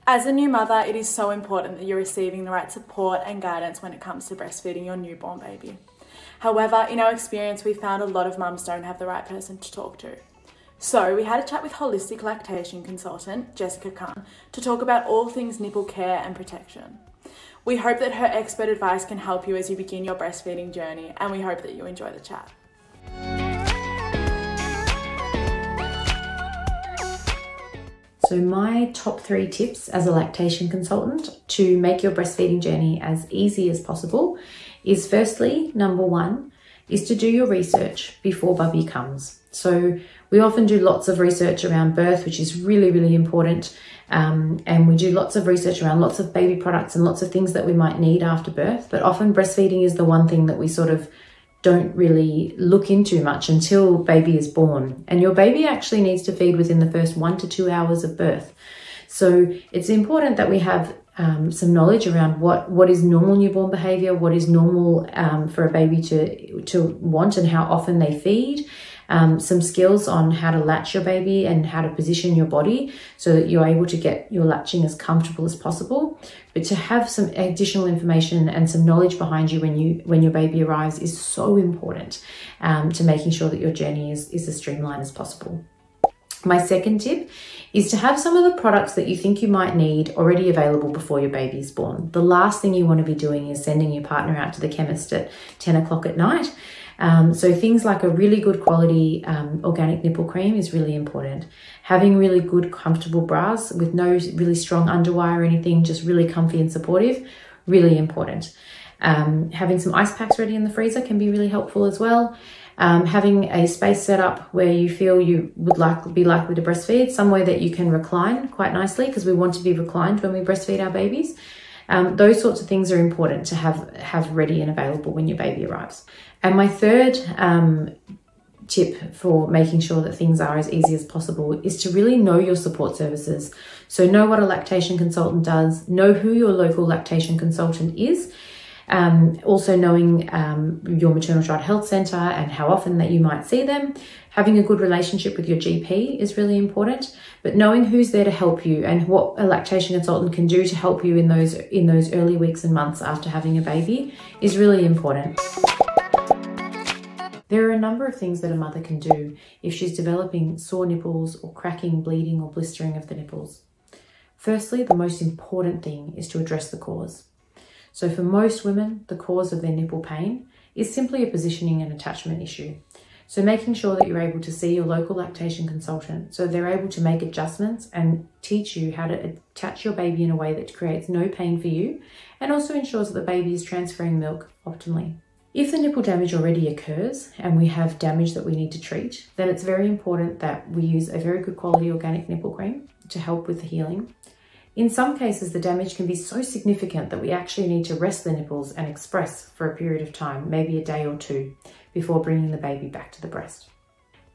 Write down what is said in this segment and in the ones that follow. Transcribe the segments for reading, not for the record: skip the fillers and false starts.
As a new mother, it is so important that you're receiving the right support and guidance when it comes to breastfeeding your newborn baby. However, in our experience, we found a lot of mums don't have the right person to talk to. So we had a chat with holistic lactation consultant, Jessica Kahan, to talk about all things nipple care and protection. We hope that her expert advice can help you as you begin your breastfeeding journey, and we hope that you enjoy the chat. So my top 3 tips as a lactation consultant to make your breastfeeding journey as easy as possible is, firstly, number 1, is to do your research before bubby comes. So we often do lots of research around birth, which is really, really important. And we do lots of research around lots of baby products and lots of things that we might need after birth. But often breastfeeding is the one thing that we sort of don't really look into much until baby is born. And your baby actually needs to feed within the first 1 to 2 hours of birth. So it's important that we have some knowledge around what is normal newborn behavior, what is normal for a baby to want and how often they feed. Some skills on how to latch your baby and how to position your body so that you're able to get your latching as comfortable as possible. But to have some additional information and some knowledge behind you when your baby arrives is so important to making sure that your journey is as streamlined as possible. My second tip is to have some of the products that you think you might need already available before your baby is born. The last thing you want to be doing is sending your partner out to the chemist at 10 o'clock at night. So things like a really good quality organic nipple cream is really important. Having really good, comfortable bras with no really strong underwire or anything, just really comfy and supportive, really important. Having some ice packs ready in the freezer can be really helpful as well. Having a space set up where you feel you would be likely to breastfeed, somewhere that you can recline quite nicely, because we want to be reclined when we breastfeed our babies. Those sorts of things are important to have ready and available when your baby arrives. And my third tip for making sure that things are as easy as possible is to really know your support services. So know what a lactation consultant does, know who your local lactation consultant is, also knowing your maternal child health centre and how often that you might see them. Having a good relationship with your GP is really important, but knowing who's there to help you and what a lactation consultant can do to help you in those early weeks and months after having a baby is really important. There are a number of things that a mother can do if she's developing sore nipples or cracking, bleeding or blistering of the nipples. Firstly, the most important thing is to address the cause. So for most women, the cause of their nipple pain is simply a positioning and attachment issue. So making sure that you're able to see your local lactation consultant so they're able to make adjustments and teach you how to attach your baby in a way that creates no pain for you and also ensures that the baby is transferring milk optimally. If the nipple damage already occurs and we have damage that we need to treat, then it's very important that we use a very good quality organic nipple cream to help with the healing. In some cases, the damage can be so significant that we actually need to rest the nipples and express for a period of time, maybe a day or 2, before bringing the baby back to the breast.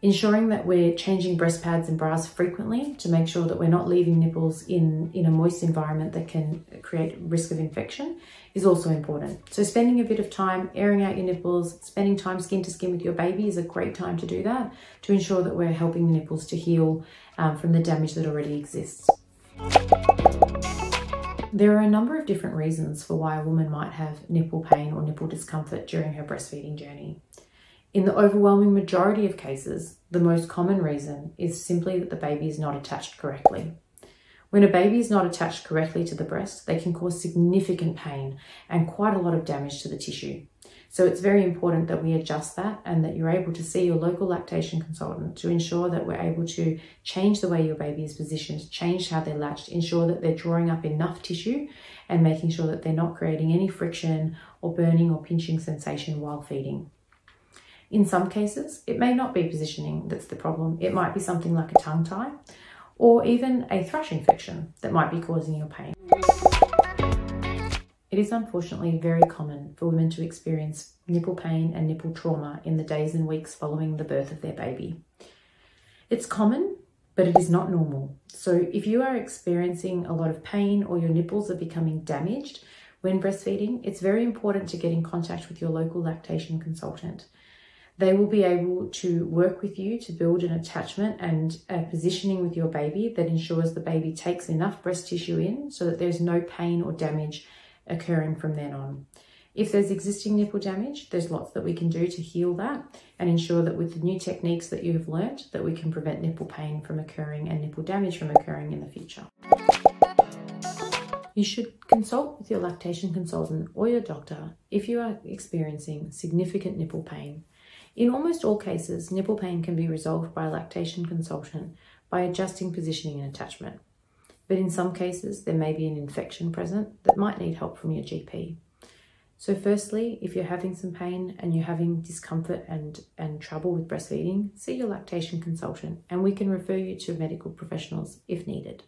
Ensuring that we're changing breast pads and bras frequently to make sure that we're not leaving nipples in a moist environment that can create risk of infection is also important. So spending a bit of time airing out your nipples, spending time skin to skin with your baby is a great time to do that, to ensure that we're helping the nipples to heal from the damage that already exists. There are a number of different reasons for why a woman might have nipple pain or nipple discomfort during her breastfeeding journey. In the overwhelming majority of cases, the most common reason is simply that the baby is not attached correctly. When a baby is not attached correctly to the breast, they can cause significant pain and quite a lot of damage to the tissue. So it's very important that we adjust that and that you're able to see your local lactation consultant to ensure that we're able to change the way your baby is positioned, change how they're latched, ensure that they're drawing up enough tissue and making sure that they're not creating any friction or burning or pinching sensation while feeding. In some cases, it may not be positioning that's the problem. It might be something like a tongue tie or even a thrush infection that might be causing your pain. It is unfortunately very common for women to experience nipple pain and nipple trauma in the days and weeks following the birth of their baby. It's common, but it is not normal. So if you are experiencing a lot of pain or your nipples are becoming damaged when breastfeeding, it's very important to get in contact with your local lactation consultant. They will be able to work with you to build an attachment and a positioning with your baby that ensures the baby takes enough breast tissue in so that there's no pain or damage occurring from then on. If there's existing nipple damage, there's lots that we can do to heal that and ensure that with the new techniques that you have learnt, that we can prevent nipple pain from occurring and nipple damage from occurring in the future. You should consult with your lactation consultant or your doctor if you are experiencing significant nipple pain. In almost all cases, nipple pain can be resolved by a lactation consultant by adjusting positioning and attachment. But in some cases, there may be an infection present that might need help from your GP. So firstly, if you're having some pain and you're having discomfort and trouble with breastfeeding, see your lactation consultant and we can refer you to medical professionals if needed.